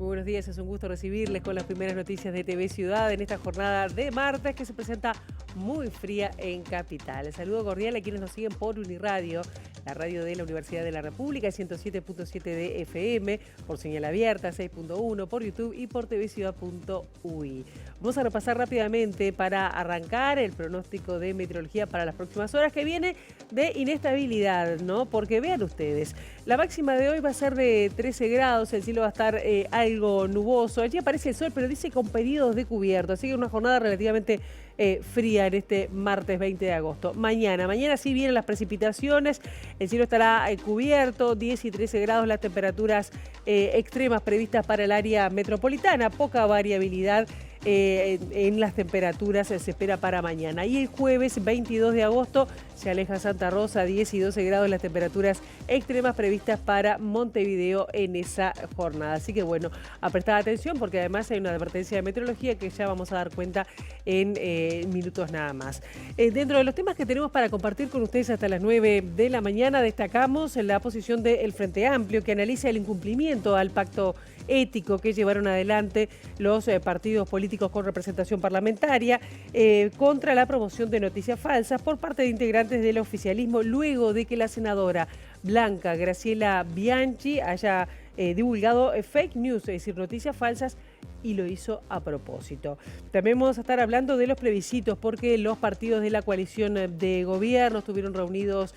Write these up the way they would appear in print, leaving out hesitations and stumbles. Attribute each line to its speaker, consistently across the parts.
Speaker 1: Muy buenos días, es un gusto recibirles con las primeras noticias de TV Ciudad en esta jornada de martes que se presenta muy fría en Capital. El saludo cordial a quienes nos siguen por Uniradio, la radio de la Universidad de la República, 107.7 de FM, por señal abierta, 6.1, por YouTube y por tvciudad.ui. Vamos a repasar rápidamente para arrancar el pronóstico de meteorología para las próximas horas, que viene de inestabilidad, ¿no? Porque vean ustedes, la máxima de hoy va a ser de 13 grados, el cielo va a estar algo nuboso. Allí aparece el sol, pero dice con periodos de cubierto, así que una jornada relativamente fría en este martes 20 de agosto. Mañana sí vienen las precipitaciones, el cielo estará cubierto, 10 y 13 grados las temperaturas extremas previstas para el área metropolitana, poca variabilidad en las temperaturas se espera para mañana. Y el jueves 22 de agosto se aleja Santa Rosa, 10 y 12 grados las temperaturas extremas previstas para Montevideo en esa jornada. Así que bueno, a prestar atención porque además hay una advertencia de meteorología que ya vamos a dar cuenta en minutos nada más. Dentro de los temas que tenemos para compartir con ustedes hasta las 9 de la mañana, destacamos la posición del Frente Amplio, que analiza el incumplimiento al pacto ético que llevaron adelante los partidos políticos con representación parlamentaria contra la promoción de noticias falsas por parte de integrantes del oficialismo, luego de que la senadora Blanca Graciela Bianchi haya divulgado fake news, es decir, noticias falsas, y lo hizo a propósito. También vamos a estar hablando de los plebiscitos porque los partidos de la coalición de gobierno estuvieron reunidos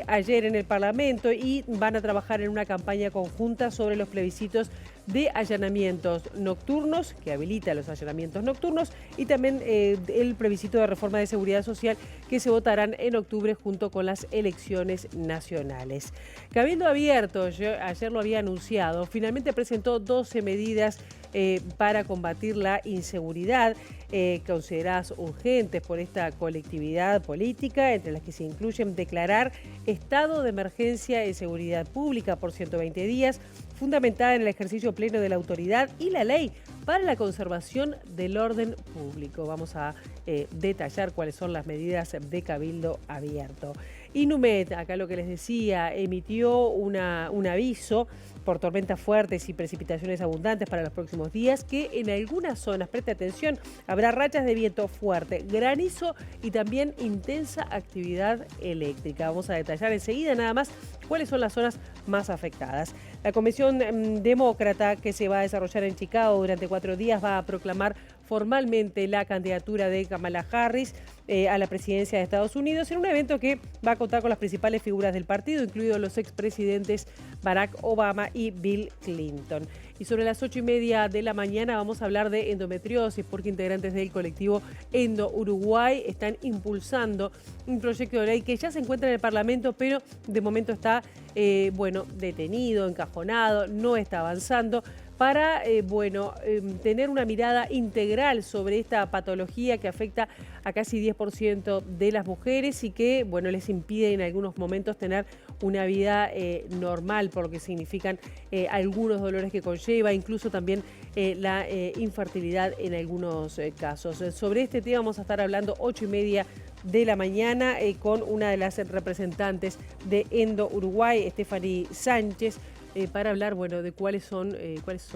Speaker 1: ayer en el Parlamento y van a trabajar en una campaña conjunta sobre los plebiscitos de allanamientos nocturnos, que habilita los allanamientos nocturnos, y también el plebiscito de reforma de seguridad social que se votarán en octubre junto con las elecciones nacionales. Cabildo Abierto, ayer lo había anunciado, finalmente presentó 12 medidas para combatir la inseguridad consideradas urgentes por esta colectividad política, entre las que se incluyen declarar estado de emergencia en seguridad pública por 120 días, fundamentada en el ejercicio pleno de la autoridad, y la ley para la conservación del orden público. Vamos a detallar cuáles son las medidas de Cabildo Abierto. Inumet, acá lo que les decía, emitió un aviso por tormentas fuertes y precipitaciones abundantes para los próximos días, que en algunas zonas, preste atención, habrá rachas de viento fuerte, granizo y también intensa actividad eléctrica. Vamos a detallar enseguida nada más cuáles son las zonas más afectadas. La Convención Demócrata, que se va a desarrollar en Chicago durante 4 días, va a proclamar formalmente la candidatura de Kamala Harris a la presidencia de Estados Unidos, en un evento que va a contar con las principales figuras del partido, incluidos los expresidentes Barack Obama y Bill Clinton. Y sobre las 8:30 de la mañana vamos a hablar de endometriosis, porque integrantes del colectivo Endo Uruguay están impulsando un proyecto de ley que ya se encuentra en el Parlamento, pero de momento está detenido, encajonado, no está avanzando, para tener una mirada integral sobre esta patología que afecta a casi 10% de las mujeres y que les impide en algunos momentos tener una vida normal, por lo que significan algunos dolores que conlleva, incluso también la infertilidad en algunos casos. Sobre este tema vamos a estar hablando 8:30 de la mañana con una de las representantes de Endo Uruguay, Stephanie Sánchez, para hablar de cuáles son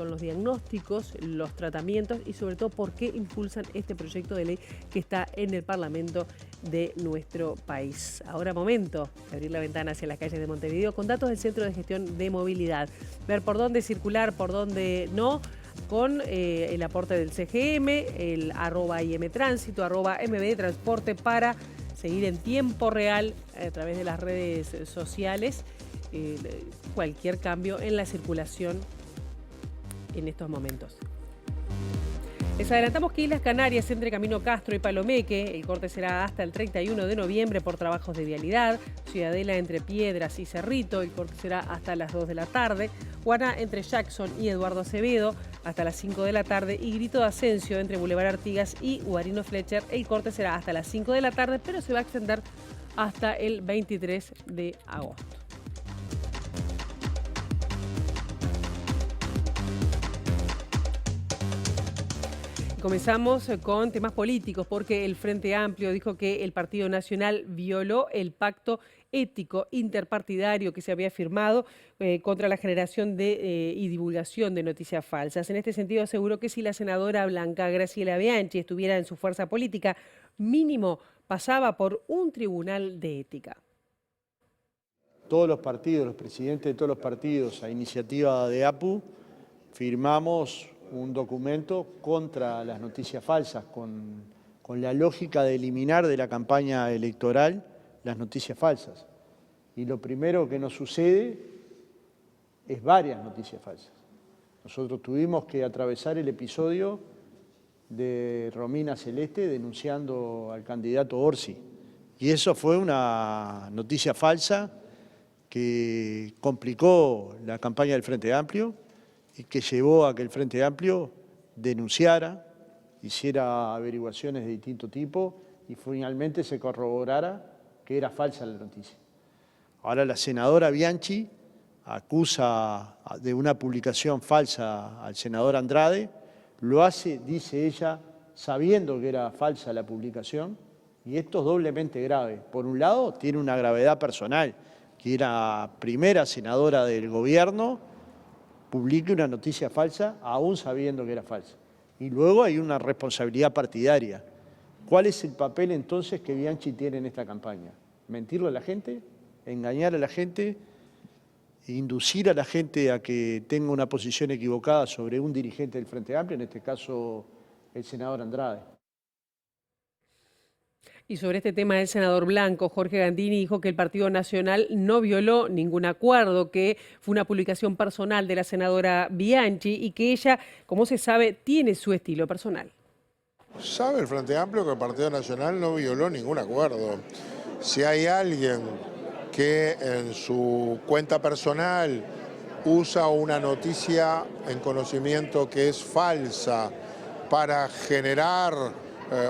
Speaker 1: los diagnósticos, los tratamientos y sobre todo por qué impulsan este proyecto de ley que está en el Parlamento de nuestro país. Ahora momento de abrir la ventana hacia las calles de Montevideo con datos del Centro de Gestión de Movilidad. Ver por dónde circular, por dónde no, con el aporte del CGM, el @IMTránsito, @MBTransporte, para seguir en tiempo real a través de las redes sociales cualquier cambio en la circulación en estos momentos. Les adelantamos que Islas Canarias, entre Camino Castro y Palomeque, el corte será hasta el 31 de noviembre por trabajos de vialidad. Ciudadela, entre Piedras y Cerrito, el corte será hasta las 2 de la tarde. Guaná, entre Jackson y Eduardo Acevedo, hasta las 5 de la tarde. Y Grito de Ascencio, entre Boulevard Artigas y Guarino Fletcher, el corte será hasta las 5 de la tarde, pero se va a extender hasta el 23 de agosto. Comenzamos con temas políticos porque el Frente Amplio dijo que el Partido Nacional violó el pacto ético interpartidario que se había firmado contra la generación y divulgación de noticias falsas. En este sentido aseguró que si la senadora Blanca Graciela Bianchi estuviera en su fuerza política, mínimo pasaba por un tribunal de ética.
Speaker 2: Todos los partidos, los presidentes de todos los partidos, a iniciativa de APU, firmamos un documento contra las noticias falsas, con la lógica de eliminar de la campaña electoral las noticias falsas. Y lo primero que nos sucede es varias noticias falsas. Nosotros tuvimos que atravesar el episodio de Romina Celeste denunciando al candidato Orsi. Y eso fue una noticia falsa que complicó la campaña del Frente Amplio y que llevó a que el Frente Amplio denunciara, hiciera averiguaciones de distinto tipo y finalmente se corroborara que era falsa la noticia. Ahora la senadora Bianchi acusa de una publicación falsa al senador Andrade, lo hace, dice ella, sabiendo que era falsa la publicación, y esto es doblemente grave. Por un lado, tiene una gravedad personal, que era primera senadora del gobierno, publique una noticia falsa, aún sabiendo que era falsa. Y luego hay una responsabilidad partidaria. ¿Cuál es el papel entonces que Bianchi tiene en esta campaña? ¿Mentirle a la gente? ¿Engañar a la gente? ¿Inducir a la gente a que tenga una posición equivocada sobre un dirigente del Frente Amplio, en este caso el senador Andrade?
Speaker 1: Y sobre este tema del senador Blanco, Jorge Gandini dijo que el Partido Nacional no violó ningún acuerdo, que fue una publicación personal de la senadora Bianchi y que ella, como se sabe, tiene su estilo personal.
Speaker 3: Sabe el Frente Amplio que el Partido Nacional no violó ningún acuerdo. Si hay alguien que en su cuenta personal usa una noticia en conocimiento que es falsa para generar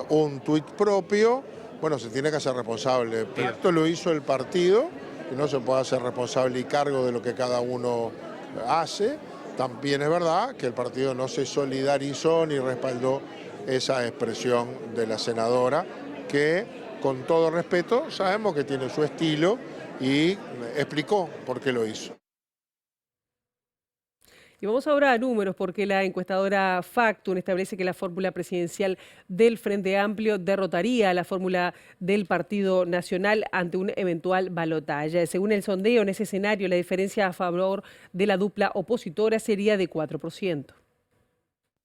Speaker 3: un tuit propio, bueno, se tiene que hacer responsable. Pero esto lo hizo el partido y no se puede hacer responsable y cargo de lo que cada uno hace. También es verdad que el partido no se solidarizó ni respaldó esa expresión de la senadora, que con todo respeto sabemos que tiene su estilo y explicó por qué lo hizo.
Speaker 1: Y vamos ahora a números, porque la encuestadora Factum establece que la fórmula presidencial del Frente Amplio derrotaría a la fórmula del Partido Nacional ante un eventual balotaje. Según el sondeo, en ese escenario, la diferencia a favor de la dupla opositora sería de 4%.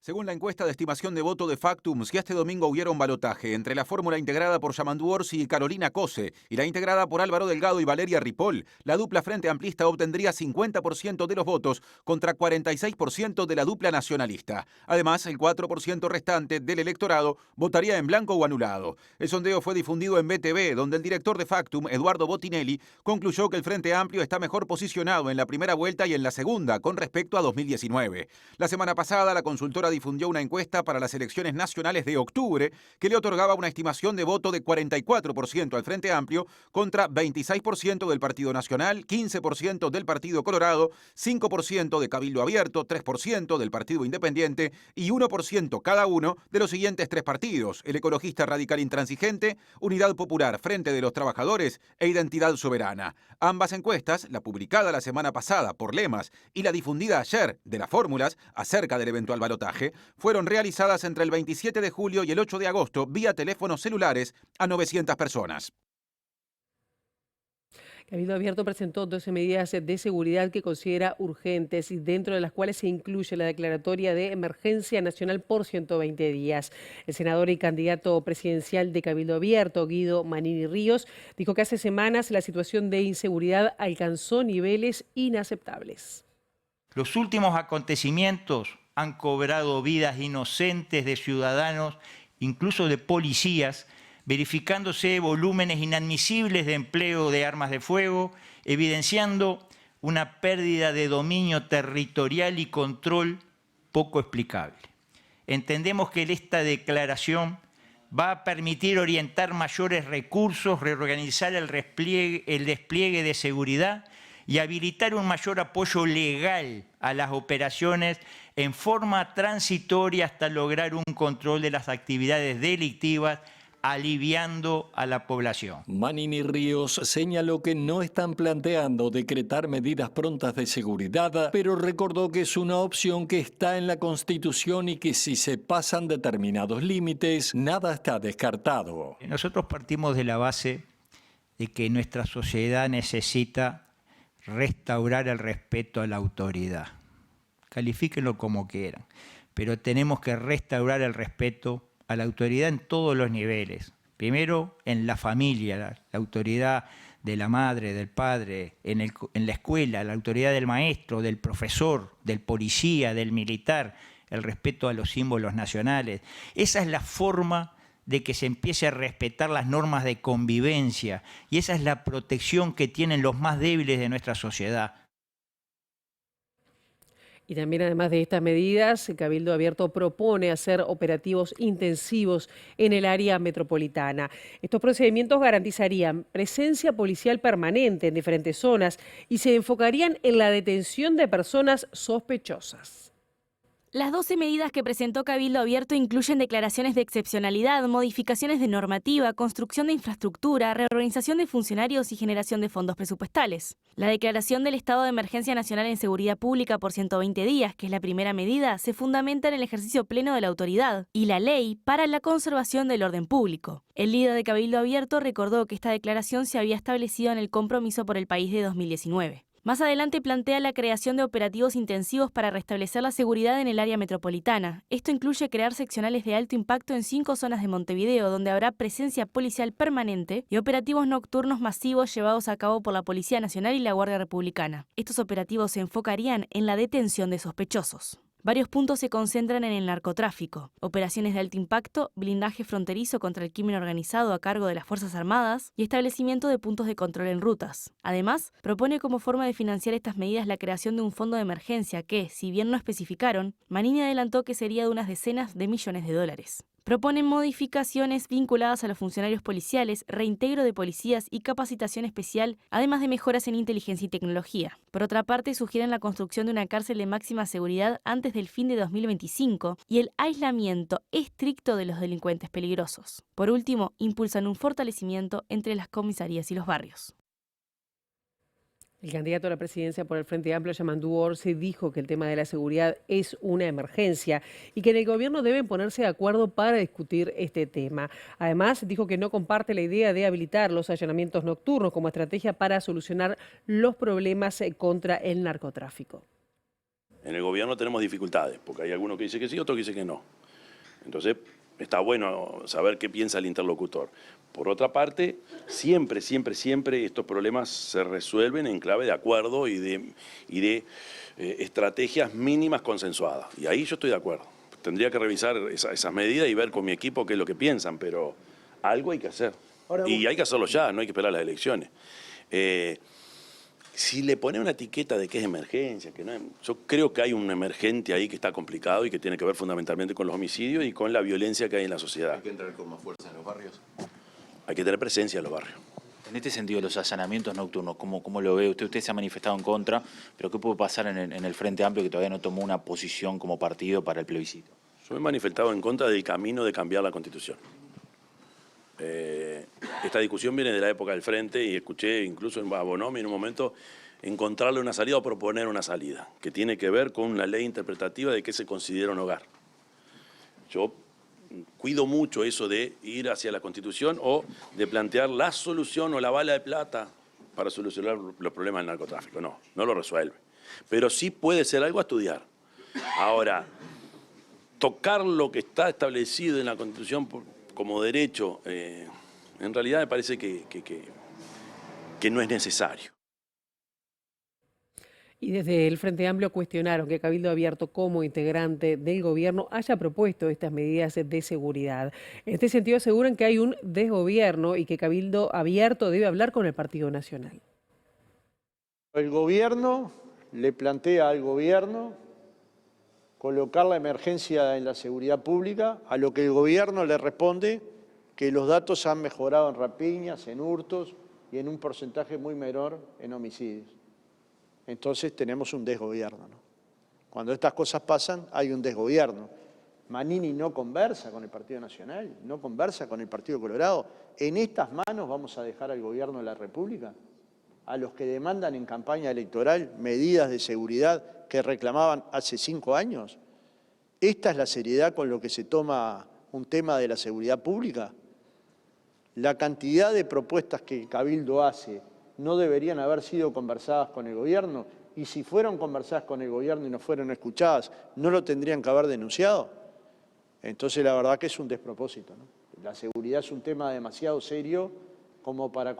Speaker 4: Según la encuesta de estimación de voto de Factum, si este domingo hubiera un balotaje entre la fórmula integrada por Yamandu Orsi y Carolina Cose y la integrada por Álvaro Delgado y Valeria Ripoll, la dupla Frente Amplista obtendría 50% de los votos contra 46% de la dupla nacionalista. Además, el 4% restante del electorado votaría en blanco o anulado. El sondeo fue difundido en BTV, donde el director de Factum, Eduardo Botinelli, concluyó que el Frente Amplio está mejor posicionado en la primera vuelta y en la segunda con respecto a 2019. La semana pasada, la consultora difundió una encuesta para las elecciones nacionales de octubre que le otorgaba una estimación de voto de 44% al Frente Amplio contra 26% del Partido Nacional, 15% del Partido Colorado, 5% de Cabildo Abierto, 3% del Partido Independiente y 1% cada uno de los siguientes tres partidos: el Ecologista Radical Intransigente, Unidad Popular Frente de los Trabajadores e Identidad Soberana. Ambas encuestas, la publicada la semana pasada por Lemas y la difundida ayer de las fórmulas acerca del eventual balotaje, fueron realizadas entre el 27 de julio y el 8 de agosto vía teléfonos celulares a 900 personas.
Speaker 1: Cabildo Abierto presentó 12 medidas de seguridad que considera urgentes y dentro de las cuales se incluye la declaratoria de emergencia nacional por 120 días. El senador y candidato presidencial de Cabildo Abierto, Guido Manini Ríos, dijo que hace semanas la situación de inseguridad alcanzó niveles inaceptables.
Speaker 5: Los últimos acontecimientos han cobrado vidas inocentes de ciudadanos, incluso de policías, verificándose volúmenes inadmisibles de empleo de armas de fuego, evidenciando una pérdida de dominio territorial y control poco explicable. Entendemos que esta declaración va a permitir orientar mayores recursos, reorganizar el despliegue de seguridad y habilitar un mayor apoyo legal a las operaciones en forma transitoria hasta lograr un control de las actividades delictivas, aliviando a la población.
Speaker 6: Manini Ríos señaló que no están planteando decretar medidas prontas de seguridad, pero recordó que es una opción que está en la Constitución y que si se pasan determinados límites, nada está descartado.
Speaker 5: Nosotros partimos de la base de que nuestra sociedad necesita restaurar el respeto a la autoridad. Califíquenlo como quieran, pero tenemos que restaurar el respeto a la autoridad en todos los niveles. Primero, en la familia, la autoridad de la madre, del padre, en la escuela, la autoridad del maestro, del profesor, del policía, del militar, el respeto a los símbolos nacionales. Esa es la forma de que se empiece a respetar las normas de convivencia y esa es la protección que tienen los más débiles de nuestra sociedad.
Speaker 1: Y también, además de estas medidas, Cabildo Abierto propone hacer operativos intensivos en el área metropolitana. Estos procedimientos garantizarían presencia policial permanente en diferentes zonas y se enfocarían en la detención de personas sospechosas.
Speaker 7: Las 12 medidas que presentó Cabildo Abierto incluyen declaraciones de excepcionalidad, modificaciones de normativa, construcción de infraestructura, reorganización de funcionarios y generación de fondos presupuestales. La declaración del Estado de Emergencia Nacional en Seguridad Pública por 120 días, que es la primera medida, se fundamenta en el ejercicio pleno de la autoridad y la ley para la conservación del orden público. El líder de Cabildo Abierto recordó que esta declaración se había establecido en el Compromiso por el País de 2019. Más adelante plantea la creación de operativos intensivos para restablecer la seguridad en el área metropolitana. Esto incluye crear seccionales de alto impacto en 5 zonas de Montevideo, donde habrá presencia policial permanente y operativos nocturnos masivos llevados a cabo por la Policía Nacional y la Guardia Republicana. Estos operativos se enfocarían en la detención de sospechosos. Varios puntos se concentran en el narcotráfico, operaciones de alto impacto, blindaje fronterizo contra el crimen organizado a cargo de las Fuerzas Armadas y establecimiento de puntos de control en rutas. Además, propone como forma de financiar estas medidas la creación de un fondo de emergencia que, si bien no especificaron, Manini adelantó que sería de unas decenas de millones de dólares. Proponen modificaciones vinculadas a los funcionarios policiales, reintegro de policías y capacitación especial, además de mejoras en inteligencia y tecnología. Por otra parte, sugieren la construcción de una cárcel de máxima seguridad antes del fin de 2025 y el aislamiento estricto de los delincuentes peligrosos. Por último, impulsan un fortalecimiento entre las comisarías y los barrios.
Speaker 1: El candidato a la presidencia por el Frente Amplio, Yamandú Orsi, dijo que el tema de la seguridad es una emergencia y que en el gobierno deben ponerse de acuerdo para discutir este tema. Además, dijo que no comparte la idea de habilitar los allanamientos nocturnos como estrategia para solucionar los problemas contra el narcotráfico.
Speaker 8: En el gobierno tenemos dificultades, porque hay algunos que dicen que sí, otros que dicen que no. Entonces, está bueno saber qué piensa el interlocutor. Por otra parte, siempre estos problemas se resuelven en clave de acuerdo y de estrategias mínimas consensuadas. Y ahí yo estoy de acuerdo. Tendría que revisar esas medidas y ver con mi equipo qué es lo que piensan, pero algo hay que hacer. Y hay que hacerlo ya, no hay que esperar las elecciones. Si le pone una etiqueta de que es emergencia, que no es, yo creo que hay un emergente ahí que está complicado y que tiene que ver fundamentalmente con los homicidios y con la violencia que hay en la sociedad.
Speaker 9: ¿Hay que entrar con más fuerza en los barrios?
Speaker 8: Hay que tener presencia en los barrios.
Speaker 9: En este sentido, los allanamientos nocturnos, ¿cómo lo ve usted? Usted se ha manifestado en contra, pero ¿qué puede pasar en el Frente Amplio que todavía no tomó una posición como partido para el plebiscito?
Speaker 8: Yo me he manifestado en contra del camino de cambiar la Constitución. Esta discusión viene de la época del Frente y escuché incluso a Bonomi en un momento encontrarle una salida o proponer una salida, que tiene que ver con una ley interpretativa de qué se considera un hogar. Yo cuido mucho eso de ir hacia la Constitución o de plantear la solución o la bala de plata para solucionar los problemas del narcotráfico. No, no lo resuelve. Pero sí puede ser algo a estudiar. Ahora, tocar lo que está establecido en la Constitución como derecho, en realidad me parece que no es necesario.
Speaker 1: Y desde el Frente Amplio cuestionaron que Cabildo Abierto, como integrante del gobierno, haya propuesto estas medidas de seguridad. En este sentido aseguran que hay un desgobierno y que Cabildo Abierto debe hablar con el Partido Nacional.
Speaker 2: El gobierno le plantea al gobierno colocar la emergencia en la seguridad pública, a lo que el gobierno le responde que los datos han mejorado en rapiñas, en hurtos y en un porcentaje muy menor en homicidios. Entonces tenemos un desgobierno, ¿no? Cuando estas cosas pasan hay un desgobierno. Manini no conversa con el Partido Nacional, no conversa con el Partido Colorado. ¿En estas manos vamos a dejar al gobierno de la República? A los que demandan en campaña electoral medidas de seguridad que reclamaban hace 5 años. ¿Esta es la seriedad con lo que se toma un tema de la seguridad pública? La cantidad de propuestas que el Cabildo hace no deberían haber sido conversadas con el gobierno, y si fueron conversadas con el gobierno y no fueron escuchadas, ¿no lo tendrían que haber denunciado? Entonces la verdad que es un despropósito, ¿no? La seguridad es un tema demasiado serio como para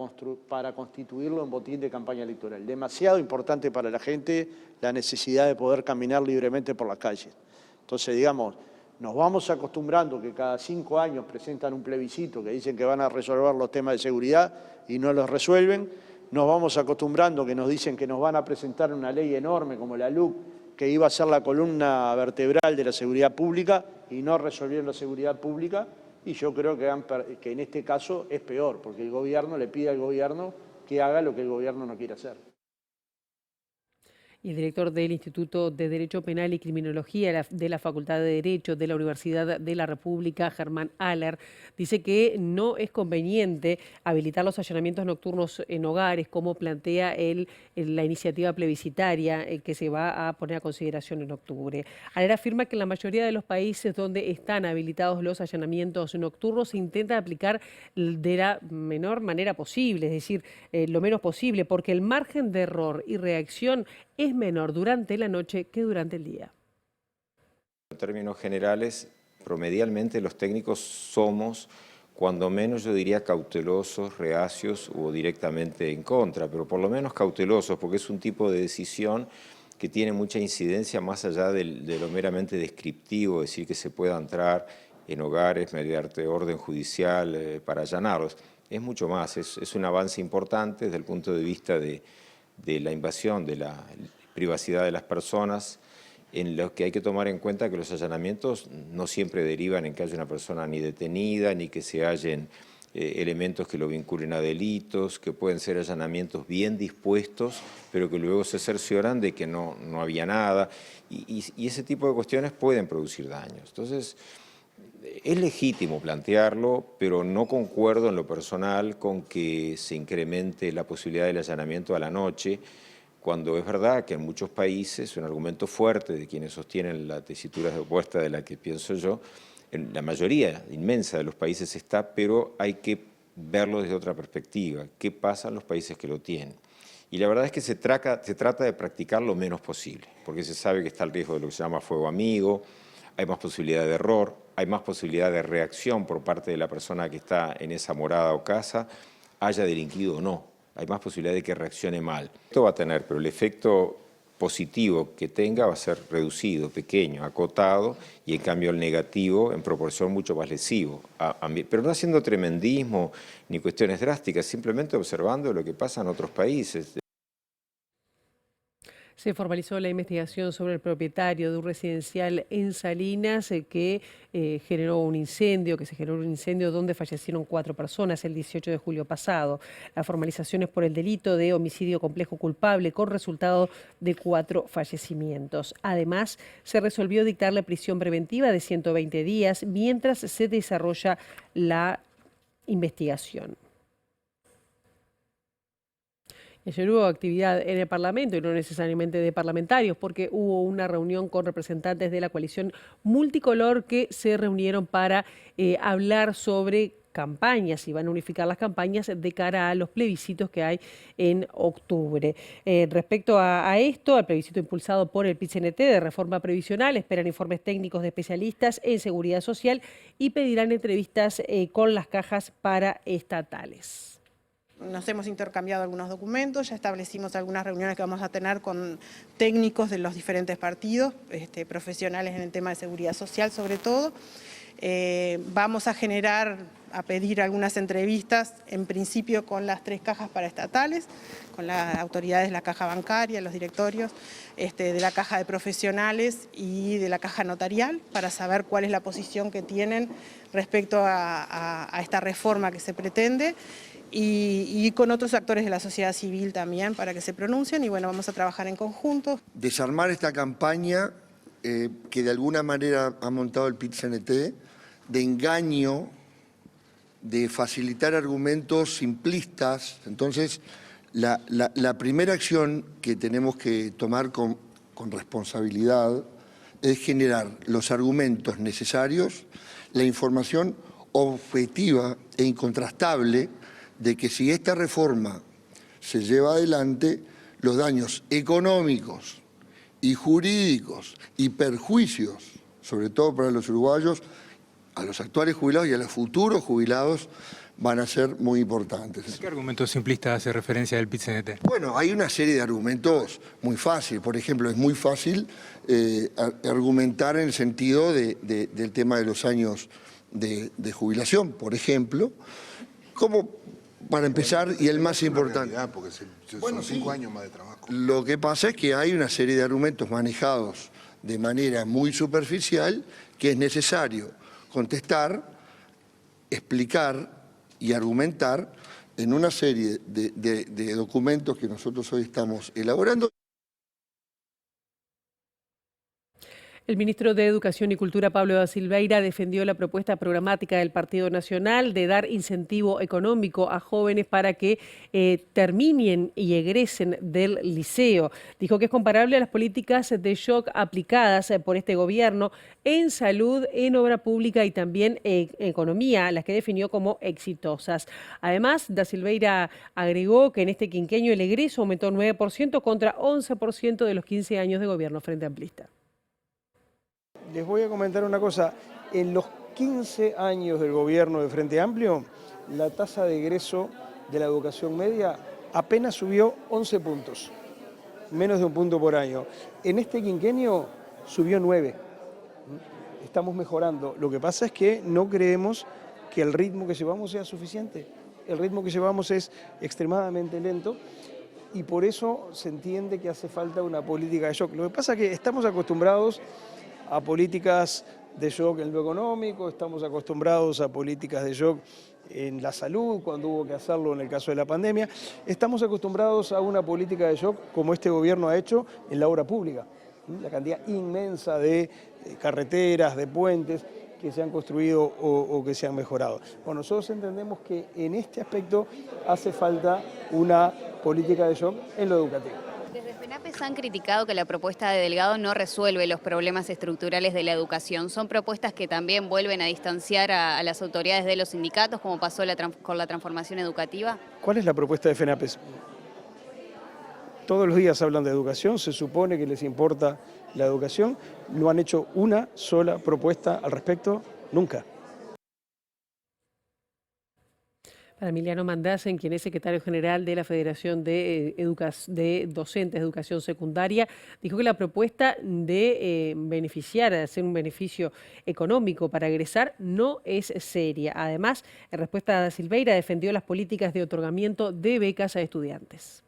Speaker 2: constituirlo en botín de campaña electoral. Demasiado importante para la gente la necesidad de poder caminar libremente por las calles. Entonces, digamos, nos vamos acostumbrando que cada 5 años presentan un plebiscito que dicen que van a resolver los temas de seguridad y no los resuelven. Nos vamos acostumbrando que nos dicen que nos van a presentar una ley enorme como la LUC, que iba a ser la columna vertebral de la seguridad pública, y no resolvieron la seguridad pública, y yo creo que en este caso es peor, porque el gobierno le pide al gobierno que haga lo que el gobierno no quiere hacer.
Speaker 1: Y el director del Instituto de Derecho Penal y Criminología de la Facultad de Derecho de la Universidad de la República, Germán Aller, dice que no es conveniente habilitar los allanamientos nocturnos en hogares, como plantea la iniciativa plebiscitaria que se va a poner a consideración en octubre. Aller afirma que en la mayoría de los países donde están habilitados los allanamientos nocturnos se intenta aplicar de la menor manera posible, es decir, lo menos posible, porque el margen de error y reacción es menor durante la noche que durante el día.
Speaker 10: En términos generales, promedialmente los técnicos somos, cuando menos yo diría cautelosos, reacios o directamente en contra, pero por lo menos cautelosos, porque es un tipo de decisión que tiene mucha incidencia más allá de lo meramente descriptivo, decir que se pueda entrar en hogares mediante orden judicial para allanarlos. Es mucho más, es un avance importante desde el punto de vista de la invasión de la privacidad de las personas, en lo que hay que tomar en cuenta que los allanamientos no siempre derivan en que haya una persona ni detenida, ni que se hallen elementos que lo vinculen a delitos, que pueden ser allanamientos bien dispuestos, pero que luego se cercioran de que no había nada, y ese tipo de cuestiones pueden producir daños. Entonces, es legítimo plantearlo, pero no concuerdo en lo personal con que se incremente la posibilidad del allanamiento a la noche, cuando es verdad que en muchos países, un argumento fuerte de quienes sostienen la tesitura opuesta de la que pienso yo, en la mayoría inmensa de los países está, pero hay que verlo desde otra perspectiva. ¿Qué pasa en los países que lo tienen? Y la verdad es que se trata de practicar lo menos posible, porque se sabe que está el riesgo de lo que se llama fuego amigo, hay más posibilidad de error, hay más posibilidad de reacción por parte de la persona que está en esa morada o casa, haya delinquido o no. Hay más posibilidad de que reaccione mal. Esto va a tener, pero el efecto positivo que tenga va a ser reducido, pequeño, acotado, y en cambio el negativo en proporción mucho más lesivo. Pero no haciendo tremendismo ni cuestiones drásticas, simplemente observando lo que pasa en otros países.
Speaker 1: Se formalizó la investigación sobre el propietario de un residencial en Salinas que se generó un incendio donde fallecieron 4 personas el 18 de julio pasado. La formalización es por el delito de homicidio complejo culpable con resultado de 4 fallecimientos. Además, se resolvió dictarle prisión preventiva de 120 días mientras se desarrolla la investigación. Ayer hubo actividad en el Parlamento y no necesariamente de parlamentarios, porque hubo una reunión con representantes de la coalición multicolor que se reunieron para hablar sobre campañas y van a unificar las campañas de cara a los plebiscitos que hay en octubre. Respecto a esto, al plebiscito impulsado por el PIT-CNT de reforma previsional, esperan informes técnicos de especialistas en seguridad social y pedirán entrevistas con las cajas paraestatales.
Speaker 11: Nos hemos intercambiado algunos documentos, ya establecimos algunas reuniones que vamos a tener con técnicos de los diferentes partidos, profesionales en el tema de seguridad social sobre todo. Vamos a pedir algunas entrevistas, en principio con las 3 cajas paraestatales, con las autoridades de la caja bancaria, los directorios, de la caja de profesionales y de la caja notarial, para saber cuál es la posición que tienen respecto a esta reforma que se pretende. y con otros actores de la sociedad civil también para que se pronuncien y bueno, vamos a trabajar en conjunto.
Speaker 12: Desarmar esta campaña que de alguna manera ha montado el PIT-CNT, de engaño, de facilitar argumentos simplistas. Entonces, la primera acción que tenemos que tomar con responsabilidad es generar los argumentos necesarios, la información objetiva e incontrastable de que si esta reforma se lleva adelante, los daños económicos y jurídicos y perjuicios, sobre todo para los uruguayos, a los actuales jubilados y a los futuros jubilados, van a ser muy importantes.
Speaker 13: ¿Qué argumento simplista hace referencia del PIT-CNT?
Speaker 12: Bueno, hay una serie de argumentos muy fáciles. Por ejemplo, es muy fácil argumentar en el sentido del tema de los años de jubilación, por ejemplo, como para empezar, y el más importante.
Speaker 3: Porque son 5 años más de trabajo.
Speaker 12: Lo que pasa es que hay una serie de argumentos manejados de manera muy superficial que es necesario contestar, explicar y argumentar en una serie de documentos que nosotros hoy estamos elaborando.
Speaker 1: El ministro de Educación y Cultura, Pablo da Silveira, defendió la propuesta programática del Partido Nacional de dar incentivo económico a jóvenes para que terminen y egresen del liceo. Dijo que es comparable a las políticas de shock aplicadas por este gobierno en salud, en obra pública y también en economía, las que definió como exitosas. Además, da Silveira agregó que en este quinquenio el egreso aumentó 9% contra 11% de los 15 años de gobierno frente amplista.
Speaker 2: Les voy a comentar una cosa. En los 15 años del gobierno de Frente Amplio, la tasa de egreso de la educación media apenas subió 11 puntos, menos de un punto por año. En este quinquenio subió 9. Estamos mejorando. Lo que pasa es que no creemos que el ritmo que llevamos sea suficiente. El ritmo que llevamos es extremadamente lento y por eso se entiende que hace falta una política de shock. Lo que pasa es que estamos acostumbrados a políticas de shock en lo económico, estamos acostumbrados a políticas de shock en la salud, cuando hubo que hacerlo en el caso de la pandemia. Estamos acostumbrados a una política de shock como este gobierno ha hecho en la obra pública. La cantidad inmensa de carreteras, de puentes que se han construido o que se han mejorado. Bueno, nosotros entendemos que en este aspecto hace falta una política de shock en lo educativo.
Speaker 14: Desde FENAPES han criticado que la propuesta de Delgado no resuelve los problemas estructurales de la educación. ¿Son propuestas que también vuelven a distanciar a las autoridades de los sindicatos, como pasó con la transformación educativa?
Speaker 2: ¿Cuál es la propuesta de FENAPES? Todos los días hablan de educación, se supone que les importa la educación. No han hecho una sola propuesta al respecto, nunca.
Speaker 1: Para Emiliano Mandasen, quien es secretario general de la Federación de Docentes de Educación Secundaria, dijo que la propuesta de beneficiar, de hacer un beneficio económico para egresar, no es seria. Además, en respuesta a da Silveira, defendió las políticas de otorgamiento de becas a estudiantes.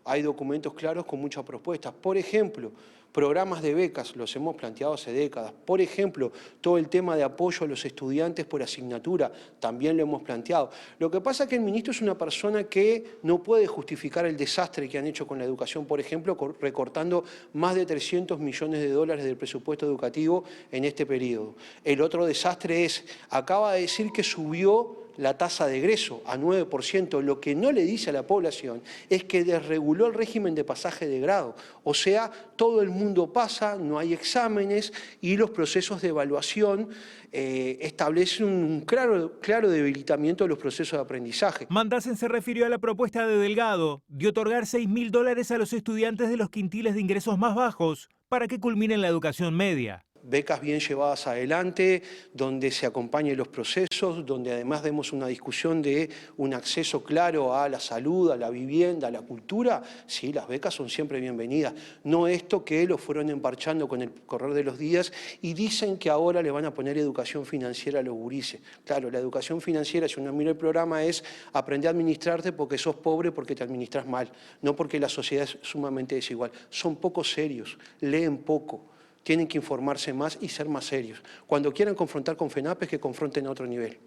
Speaker 15: Hay documentos claros con muchas propuestas. Por ejemplo, programas de becas, los hemos planteado hace décadas. Por ejemplo, todo el tema de apoyo a los estudiantes por asignatura, también lo hemos planteado. Lo que pasa es que el ministro es una persona que no puede justificar el desastre que han hecho con la educación, por ejemplo, recortando más de 300 millones de dólares del presupuesto educativo en este periodo. El otro desastre es, acaba de decir que subió la tasa de egreso a 9%, lo que no le dice a la población es que desreguló el régimen de pasaje de grado. O sea, todo el mundo pasa, no hay exámenes y los procesos de evaluación establecen un claro debilitamiento de los procesos de aprendizaje.
Speaker 16: Mandasen se refirió a la propuesta de Delgado de otorgar $6.000 a los estudiantes de los quintiles de ingresos más bajos para que culminen la educación media.
Speaker 15: Becas bien llevadas adelante, donde se acompañen los procesos, donde además demos una discusión de un acceso claro a la salud, a la vivienda, a la cultura. Sí, las becas son siempre bienvenidas. No esto que lo fueron emparchando con el correr de los días y dicen que ahora le van a poner educación financiera a los gurises. Claro, la educación financiera, si uno mira el programa, es aprender a administrarte porque sos pobre, porque te administras mal, no porque la sociedad es sumamente desigual. Son poco serios, leen poco. Tienen que informarse más y ser más serios. Cuando quieran confrontar con FENAPES, que confronten a otro nivel.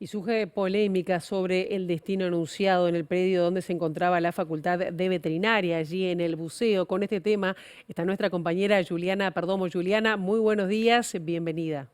Speaker 1: Y surge polémica sobre el destino anunciado en el predio donde se encontraba la Facultad de Veterinaria, allí en el Buceo. Con este tema está nuestra compañera Juliana Perdomo. Juliana, muy buenos días, bienvenida.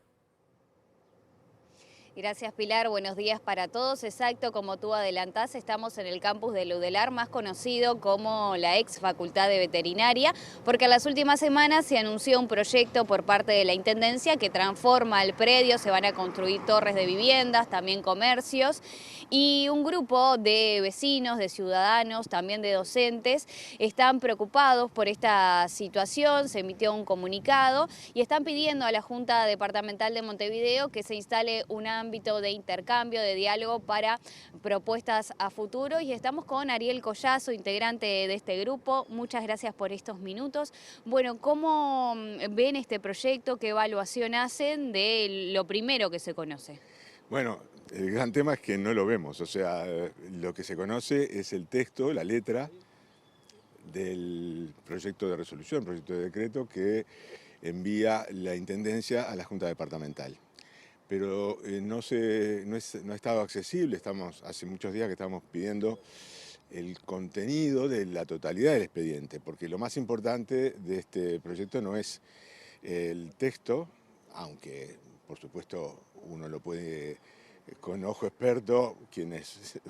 Speaker 14: Gracias, Pilar. Buenos días para todos. Exacto, como tú adelantás, estamos en el campus del UDELAR, más conocido como la ex Facultad de Veterinaria, porque en las últimas semanas se anunció un proyecto por parte de la Intendencia que transforma el predio, se van a construir torres de viviendas, también comercios, y un grupo de vecinos, de ciudadanos, también de docentes, están preocupados por esta situación. Se emitió un comunicado y están pidiendo a la Junta Departamental de Montevideo que se instale una ámbito de intercambio, de diálogo para propuestas a futuro. Y estamos con Ariel Collazo, integrante de este grupo. Muchas gracias por estos minutos. Bueno, ¿cómo ven este proyecto? ¿Qué evaluación hacen de lo primero que se conoce?
Speaker 17: Bueno, el gran tema es que no lo vemos. O sea, lo que se conoce es el texto, la letra del proyecto de resolución, proyecto de decreto que envía la Intendencia a la Junta Departamental. Pero no ha estado accesible. Hace muchos días que estamos pidiendo el contenido de la totalidad del expediente, porque lo más importante de este proyecto no es el texto, aunque por supuesto uno lo puede con ojo experto,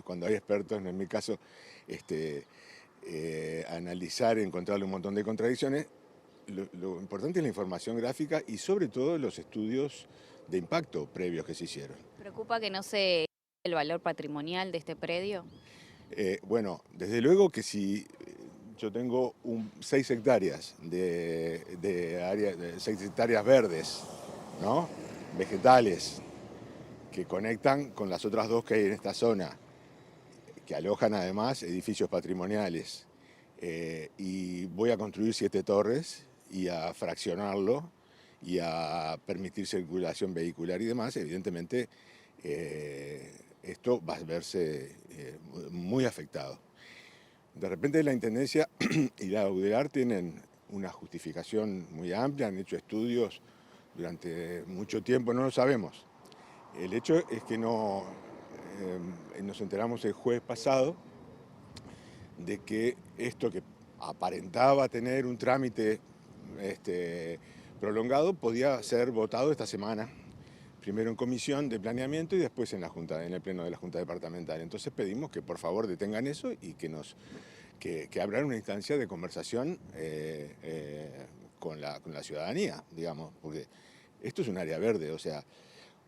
Speaker 17: cuando hay expertos, en mi caso, analizar, encontrarle un montón de contradicciones. Lo importante es la información gráfica y sobre todo los estudios de impacto previos que se hicieron.
Speaker 14: ¿Preocupa que no se el valor patrimonial de este predio?
Speaker 17: Bueno, desde luego que si yo tengo 6 hectáreas de área, 6 hectáreas verdes, ¿no? Vegetales, que conectan con las otras 2 que hay en esta zona, que alojan además edificios patrimoniales, y voy a construir 7 torres y a fraccionarlo y a permitir circulación vehicular y demás, evidentemente esto va a verse muy afectado. De repente la Intendencia y la UDELAR tienen una justificación muy amplia, han hecho estudios durante mucho tiempo, no lo sabemos. El hecho es que nos enteramos el jueves pasado de que esto que aparentaba tener un trámite prolongado podía ser votado esta semana, primero en comisión de planeamiento y después en el pleno de la Junta Departamental. Entonces pedimos que por favor detengan eso y que abran una instancia de conversación con la ciudadanía, digamos, porque esto es un área verde. O sea,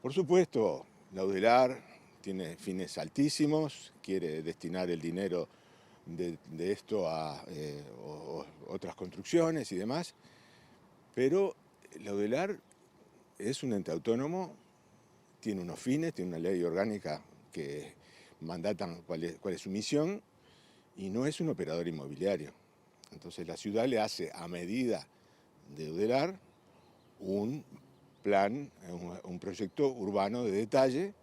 Speaker 17: por supuesto, la UDELAR tiene fines altísimos, quiere destinar el dinero de esto a otras construcciones y demás, pero la UDELAR es un ente autónomo, tiene unos fines, tiene una ley orgánica que mandatan cuál es su misión y no es un operador inmobiliario. Entonces la ciudad le hace a medida de UDELAR un plan, un proyecto urbano de detalle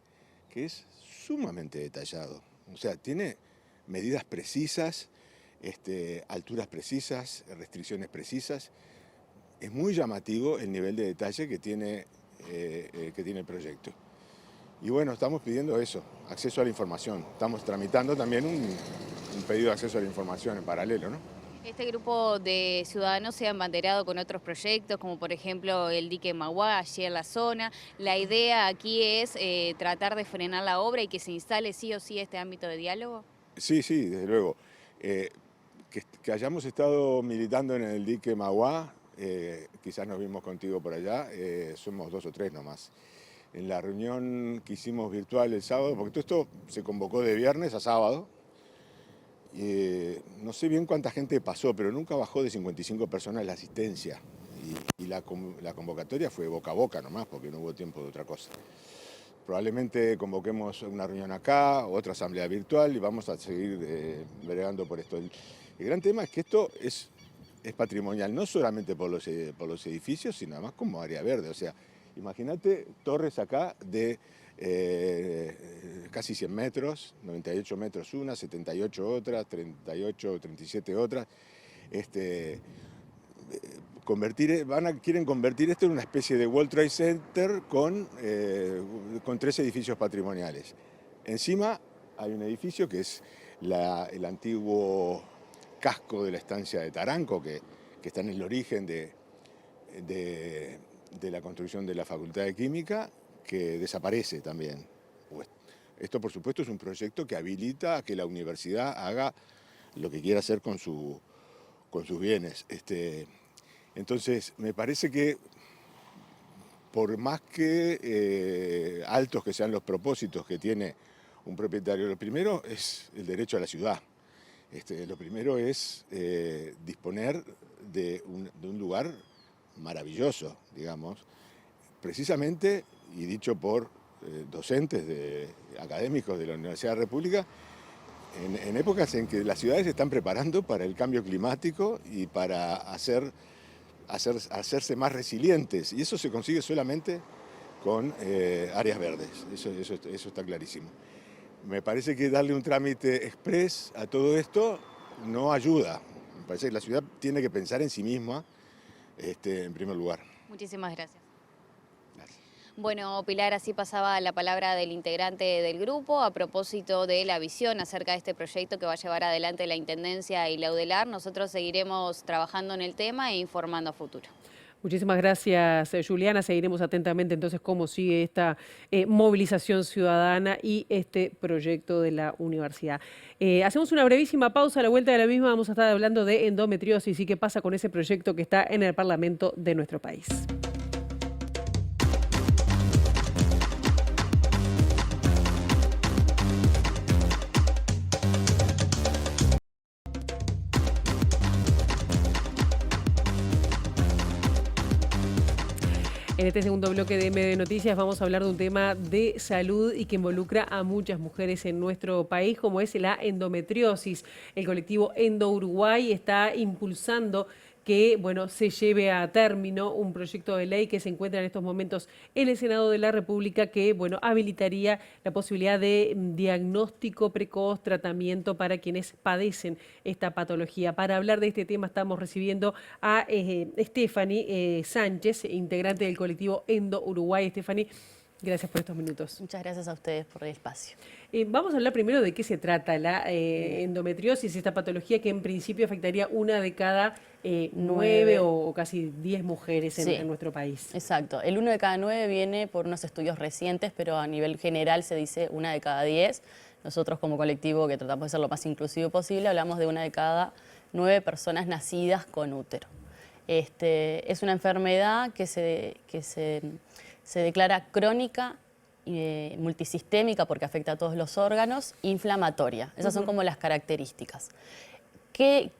Speaker 17: que es sumamente detallado. O sea, tiene medidas precisas, alturas precisas, restricciones precisas. Es muy llamativo el nivel de detalle que tiene el proyecto. Y bueno, estamos pidiendo eso, acceso a la información. Estamos tramitando también un pedido de acceso a la información en paralelo, ¿no?
Speaker 14: Este grupo de ciudadanos se ha embanderado con otros proyectos, como por ejemplo el dique Maguá, allí en la zona. La idea aquí es tratar de frenar la obra y que se instale sí o sí este ámbito de diálogo.
Speaker 17: Sí, desde luego. Que hayamos estado militando en el dique Maguá, quizás nos vimos contigo por allá, somos 2 o 3 nomás. En la reunión que hicimos virtual el sábado, porque todo esto se convocó de viernes a sábado, no sé bien cuánta gente pasó, pero nunca bajó de 55 personas la asistencia. Y la convocatoria fue boca a boca nomás, porque no hubo tiempo de otra cosa. Probablemente convoquemos una reunión acá, otra asamblea virtual y vamos a seguir bregando por esto. El gran tema es que esto es patrimonial, no solamente por los edificios, sino además como área verde. O sea, imagínate torres acá de casi 100 metros, 98 metros una, 78 otras, 38, 37 otras. quieren convertir esto en una especie de World Trade Center con 3 edificios patrimoniales. Encima hay un edificio que es el antiguo casco de la estancia de Taranco, que está en el origen de la construcción de la Facultad de Química, que desaparece también. Pues esto, por supuesto, es un proyecto que habilita a que la universidad haga lo que quiera hacer con sus bienes. Entonces, me parece que por más que altos que sean los propósitos que tiene un propietario, lo primero es el derecho a la ciudad. Lo primero es disponer de un lugar maravilloso, digamos, precisamente, y dicho por docentes académicos de la Universidad de la República, en épocas en que las ciudades se están preparando para el cambio climático y para hacerse más resilientes, y eso se consigue solamente con áreas verdes, eso está clarísimo. Me parece que darle un trámite express a todo esto no ayuda. Me parece que la ciudad tiene que pensar en sí misma en primer lugar.
Speaker 14: Muchísimas gracias. Bueno, Pilar, así pasaba la palabra del integrante del grupo a propósito de la visión acerca de este proyecto que va a llevar adelante la Intendencia y la UDELAR. Nosotros seguiremos trabajando en el tema e informando a futuro.
Speaker 1: Muchísimas gracias, Juliana. Seguiremos atentamente entonces cómo sigue esta movilización ciudadana y este proyecto de la universidad. Hacemos una brevísima pausa. A la vuelta de la misma vamos a estar hablando de endometriosis y qué pasa con ese proyecto que está en el Parlamento de nuestro país. En este segundo bloque de MD Noticias vamos a hablar de un tema de salud y que involucra a muchas mujeres en nuestro país, como es la endometriosis. El colectivo Endo Uruguay está impulsando que se lleve a término un proyecto de ley que se encuentra en estos momentos en el Senado de la República que habilitaría la posibilidad de diagnóstico precoz, tratamiento para quienes padecen esta patología. Para hablar de este tema estamos recibiendo a Stephanie Sánchez, integrante del colectivo Endo Uruguay. Stephanie, gracias por estos minutos.
Speaker 18: Muchas gracias a ustedes por el espacio.
Speaker 1: Vamos a hablar primero de qué se trata la endometriosis, esta patología que en principio afectaría una de cada 9 o casi 10 mujeres en nuestro país.
Speaker 18: Exacto. El 1 de cada 9 viene por unos estudios recientes, pero a nivel general se dice 1 de cada 10. Nosotros como colectivo, que tratamos de ser lo más inclusivo posible, hablamos de 1 de cada 9 personas nacidas con útero. Es una enfermedad que se declara crónica, multisistémica porque afecta a todos los órganos, inflamatoria. Esas son como las características. ¿Qué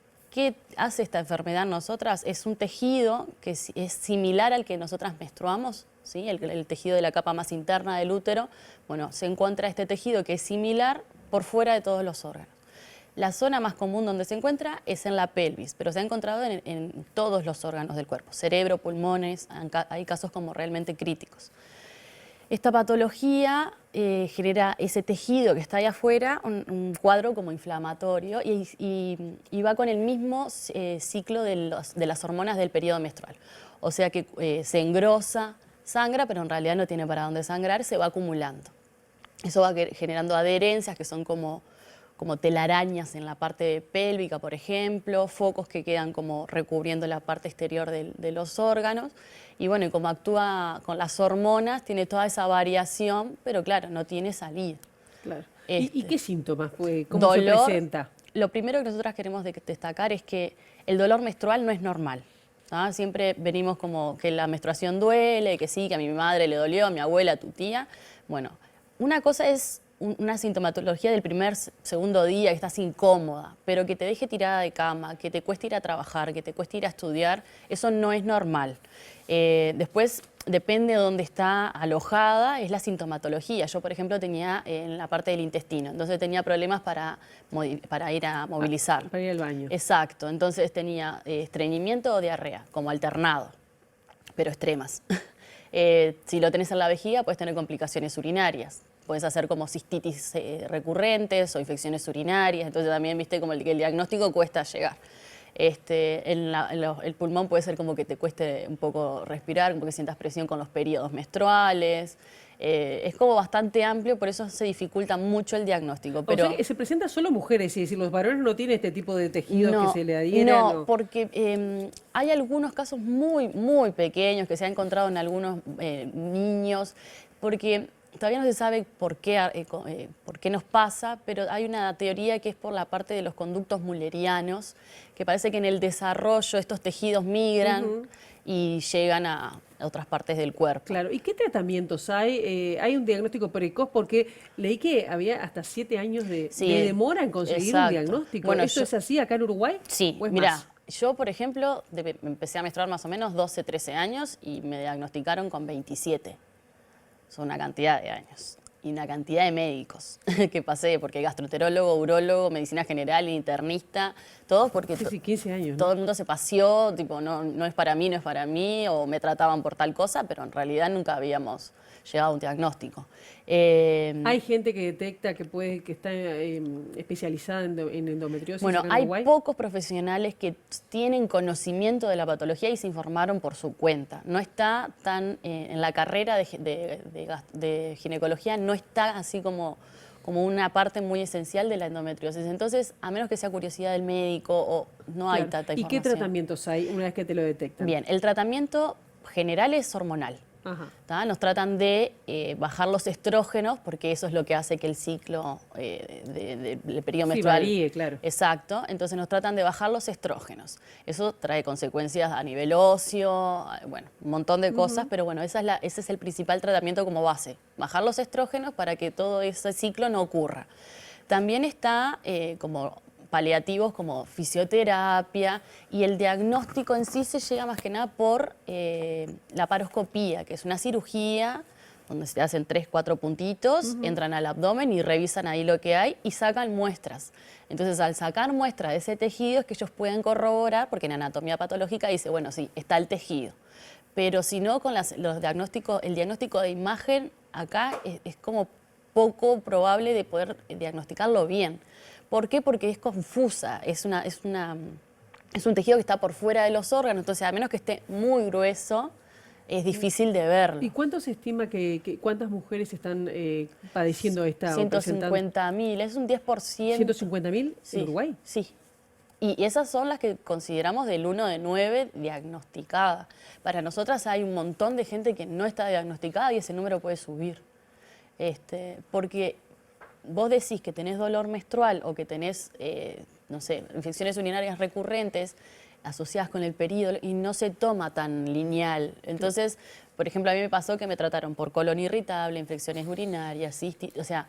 Speaker 18: hace esta enfermedad en nosotras? Es un tejido que es similar al que nosotras menstruamos, ¿sí? El tejido de la capa más interna del útero. Bueno, se encuentra este tejido que es similar por fuera de todos los órganos. La zona más común donde se encuentra es en la pelvis, pero se ha encontrado en todos los órganos del cuerpo, cerebro, pulmones, hay casos como realmente críticos. Esta patología genera ese tejido que está ahí afuera, un cuadro como inflamatorio y va con el mismo ciclo de las hormonas del periodo menstrual. O sea que se engrosa, sangra, pero en realidad no tiene para dónde sangrar, se va acumulando. Eso va generando adherencias que son como telarañas en la parte pélvica, por ejemplo, focos que quedan como recubriendo la parte exterior de los órganos. Y bueno, y como actúa con las hormonas, tiene toda esa variación, pero claro, no tiene salida.
Speaker 1: Claro. ¿Y qué síntomas? ¿Cómo se presenta?
Speaker 18: Lo primero que nosotras queremos destacar es que el dolor menstrual no es normal. Siempre venimos como que la menstruación duele, que sí, que a mi madre le dolió, a mi abuela, a tu tía. Bueno, una cosa es una sintomatología del segundo día, que estás incómoda, pero que te deje tirada de cama, que te cueste ir a trabajar, que te cueste ir a estudiar, eso no es normal. Después, depende de dónde está alojada, es la sintomatología. Yo, por ejemplo, tenía en la parte del intestino, entonces tenía problemas para ir a movilizar.
Speaker 1: Para ir al baño.
Speaker 18: Exacto, entonces tenía estreñimiento o diarrea, como alternado, pero extremas. Si lo tenés en la vejiga, puedes tener complicaciones urinarias. Puedes hacer como cistitis recurrentes o infecciones urinarias, entonces también viste como el diagnóstico cuesta llegar. El pulmón puede ser como que te cueste un poco respirar, como que sientas presión con los periodos menstruales. Es como bastante amplio, por eso se dificulta mucho el diagnóstico. Pero
Speaker 1: o sea, ¿se presenta solo mujeres? Es decir, ¿los varones no tienen este tipo de tejidos que se le adhieran?
Speaker 18: No, porque hay algunos casos muy, muy pequeños que se ha encontrado en algunos niños, porque todavía no se sabe por qué nos pasa, pero hay una teoría que es por la parte de los conductos mullerianos, que parece que en el desarrollo estos tejidos migran y llegan a otras partes del cuerpo.
Speaker 1: Claro, ¿y qué tratamientos hay? ¿Hay un diagnóstico precoz? Porque leí que había hasta 7 años de demora en conseguir un diagnóstico.
Speaker 18: Bueno,
Speaker 1: ¿Esto es así acá en Uruguay?
Speaker 18: Sí,
Speaker 1: ¿O es
Speaker 18: mira,
Speaker 1: más?
Speaker 18: yo por ejemplo empecé a menstruar más o menos 12, 13 años y me diagnosticaron con 27. Son una cantidad de años y una cantidad de médicos que pasé, porque gastroenterólogo, urólogo, medicina general, internista, todos porque
Speaker 1: 15 años, ¿no?
Speaker 18: Todo el mundo se paseó, tipo, no es para mí, no es para mí, o me trataban por tal cosa, pero en realidad nunca habíamos llegado a un diagnóstico.
Speaker 1: ¿Hay gente que detecta que está especializada en endometriosis?
Speaker 18: Bueno,
Speaker 1: en
Speaker 18: hay
Speaker 1: Uruguay?
Speaker 18: pocos profesionales que tienen conocimiento de la patología y se informaron por su cuenta. No está tan en la carrera de ginecología, no está así como una parte muy esencial de la endometriosis. Entonces, a menos que sea curiosidad del médico, o no hay tanta
Speaker 1: ¿Y
Speaker 18: información.
Speaker 1: qué tratamientos hay una vez que te lo detectan?
Speaker 18: Bien, el tratamiento general es hormonal. Nos tratan de bajar los estrógenos, porque eso es lo que hace que el ciclo del periodo menstrual
Speaker 1: varíe, claro.
Speaker 18: Exacto, entonces nos tratan de bajar los estrógenos. Eso trae consecuencias a nivel óseo, bueno, un montón de cosas, pero bueno, ese es el principal tratamiento como base, bajar los estrógenos para que todo ese ciclo no ocurra. También está como paliativos como fisioterapia, y el diagnóstico en sí se llega más que nada por la paroscopía, que es una cirugía donde se hacen 3, 4 puntitos, entran al abdomen y revisan ahí lo que hay y sacan muestras. Entonces, al sacar muestras de ese tejido es que ellos pueden corroborar, porque en anatomía patológica dice, bueno, sí, está el tejido. Pero si no, con el diagnóstico de imagen acá es como poco probable de poder diagnosticarlo bien. ¿Por qué? Porque es confusa, es un tejido que está por fuera de los órganos, entonces a menos que esté muy grueso, es difícil de verlo.
Speaker 1: ¿Y cuánto se estima cuántas mujeres están padeciendo esta?
Speaker 18: 150.000, es un 10%.
Speaker 1: ¿150.000 en Uruguay?
Speaker 18: Sí. Y esas son las que consideramos del 1 de 9 diagnosticadas. Para nosotras hay un montón de gente que no está diagnosticada y ese número puede subir. Porque vos decís que tenés dolor menstrual o que tenés, no sé, infecciones urinarias recurrentes asociadas con el periodo y no se toma tan lineal. Entonces, por ejemplo, a mí me pasó que me trataron por colon irritable, infecciones urinarias, cistis, o sea,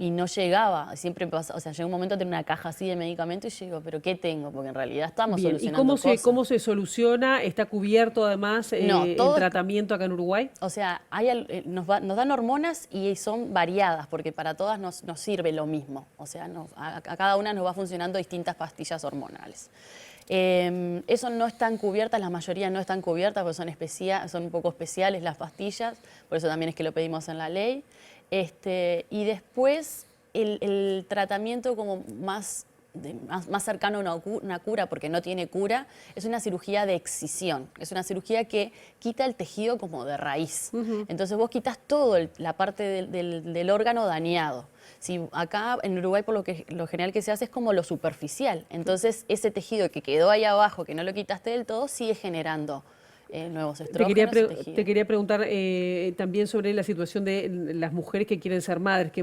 Speaker 18: y no llegaba, siempre me pasa, o sea, llegó un momento de tener una caja así de medicamentos y yo digo, ¿pero qué tengo? Porque en realidad estamos solucionando cosas.
Speaker 1: ¿Y cómo se soluciona? ¿Está cubierto además el tratamiento acá en Uruguay?
Speaker 18: O sea, nos dan hormonas y son variadas, porque para todas nos sirve lo mismo. O sea, a cada una nos va funcionando distintas pastillas hormonales. Eso no están cubiertas, la mayoría no están cubiertas porque son un poco especiales las pastillas, por eso también es que lo pedimos en la ley. Y después el tratamiento como más cercano a una cura, porque no tiene cura, es una cirugía de excisión. Es una cirugía que quita el tejido como de raíz. Entonces vos quitas toda la parte del órgano dañado. Si acá en Uruguay por lo general que se hace es como lo superficial. Entonces ese tejido que quedó ahí abajo, que no lo quitaste del todo, sigue generando nuevos estrógenos.
Speaker 1: Te quería preguntar también sobre la situación de las mujeres que quieren ser madres, que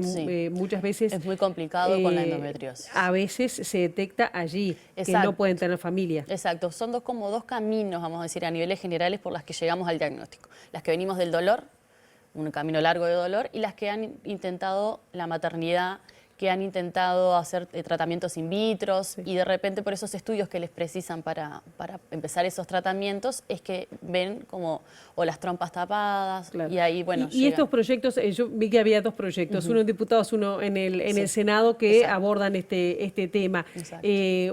Speaker 1: muchas veces...
Speaker 18: Es muy complicado con la endometriosis.
Speaker 1: A veces se detecta allí, que no pueden tener familia.
Speaker 18: Exacto, son como dos caminos, vamos a decir, a niveles generales por las que llegamos al diagnóstico. Las que venimos del dolor, un camino largo de dolor, y las que han intentado la maternidad, que han intentado hacer tratamientos in vitro y de repente por esos estudios que les precisan para empezar esos tratamientos es que ven como las trompas tapadas y ahí, bueno,
Speaker 1: y estos proyectos, yo vi que había 2 proyectos, uno en diputados, uno en el Senado que abordan este tema.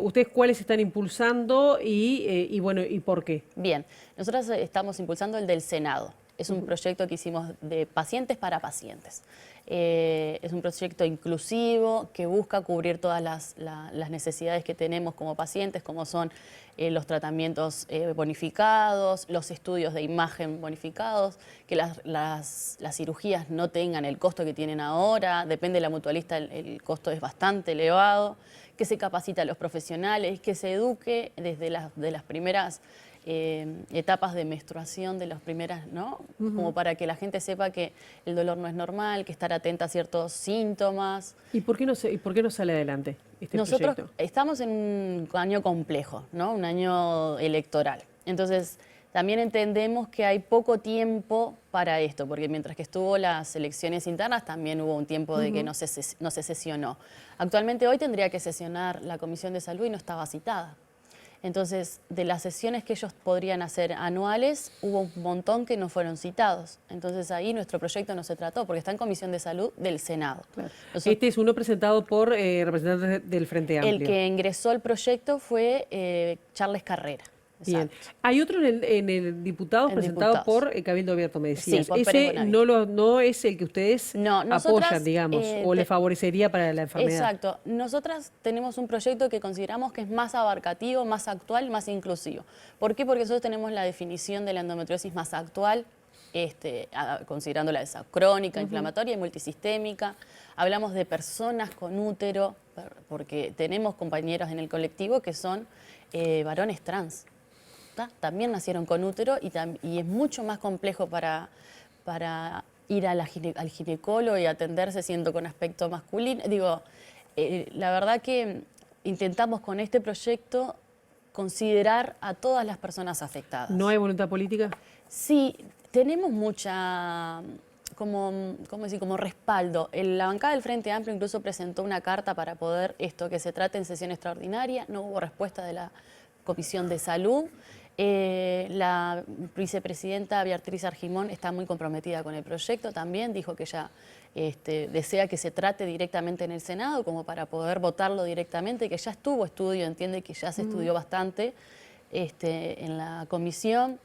Speaker 1: ¿Ustedes cuáles están impulsando y por qué?
Speaker 18: Bien, nosotros estamos impulsando el del Senado. Es un proyecto que hicimos de pacientes para pacientes. Es un proyecto inclusivo que busca cubrir todas las necesidades que tenemos como pacientes, como son los tratamientos bonificados, los estudios de imagen bonificados, que las cirugías no tengan el costo que tienen ahora, depende de la mutualista, el costo es bastante elevado, que se capacita a los profesionales, que se eduque desde las primeras etapas de menstruación, de las primeras, ¿no? Como para que la gente sepa que el dolor no es normal, que estar atenta a ciertos síntomas.
Speaker 1: ¿Y por qué no sale adelante este
Speaker 18: Nosotros
Speaker 1: proyecto?
Speaker 18: estamos en un año complejo, ¿no? Un año electoral. Entonces, también entendemos que hay poco tiempo para esto, porque mientras que estuvo las elecciones internas, también hubo un tiempo de que no se sesionó. Actualmente hoy tendría que sesionar la Comisión de Salud y no estaba citada. Entonces, de las sesiones que ellos podrían hacer anuales, hubo un montón que no fueron citados. Entonces, ahí nuestro proyecto no se trató, porque está en Comisión de Salud del Senado.
Speaker 1: Claro. Este es uno presentado por representantes del Frente Amplio.
Speaker 18: El que ingresó al proyecto fue Charles Carrera.
Speaker 1: Bien. Hay otro en el diputado presentado por Cabildo Abierto, me decías.
Speaker 18: Sí, por
Speaker 1: ese no es el que ustedes apoyan, digamos, o le favorecería para la enfermedad.
Speaker 18: Exacto. Nosotras tenemos un proyecto que consideramos que es más abarcativo, más actual, más inclusivo. ¿Por qué? Porque nosotros tenemos la definición de la endometriosis más actual, considerando la esa crónica, inflamatoria y multisistémica. Hablamos de personas con útero, porque tenemos compañeros en el colectivo que son varones trans. También nacieron con útero y es mucho más complejo para ir al ginecólogo y atenderse siendo con aspecto masculino. Digo, la verdad que intentamos con este proyecto considerar a todas las personas afectadas.
Speaker 1: ¿No hay voluntad política?
Speaker 18: Sí, tenemos mucha, como respaldo. La bancada del Frente Amplio incluso presentó una carta para poder que se trate en sesión extraordinaria. No hubo respuesta de la Comisión de Salud. La vicepresidenta Beatriz Argimón está muy comprometida con el proyecto también, dijo que ella desea que se trate directamente en el Senado como para poder votarlo directamente, que ya estuvo estudio, entiende que ya se estudió bastante en la comisión.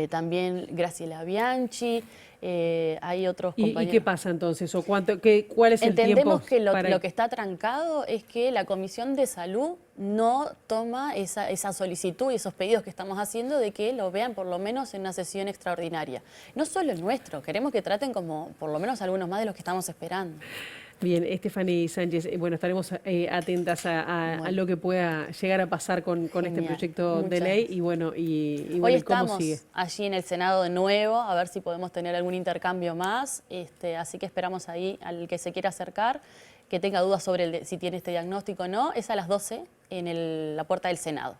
Speaker 18: También Graciela Bianchi, hay otros compañeros.
Speaker 1: ¿Y qué pasa entonces? ¿O cuál es el tiempo?
Speaker 18: Entendemos que lo que está trancado es que la Comisión de Salud no toma esa solicitud y esos pedidos que estamos haciendo de que lo vean por lo menos en una sesión extraordinaria. No solo el nuestro, queremos que traten como por lo menos algunos más de los que estamos esperando.
Speaker 1: Bien, Stephanie Sánchez, bueno, estaremos atentas a lo que pueda llegar a pasar con este proyecto de ley y bueno,
Speaker 18: hoy
Speaker 1: cómo
Speaker 18: estamos
Speaker 1: sigue.
Speaker 18: allí en el Senado de nuevo, a ver si podemos tener algún intercambio más, así que esperamos ahí al que se quiera acercar, que tenga dudas sobre si tiene este diagnóstico o no, es a las 12 en la puerta del Senado.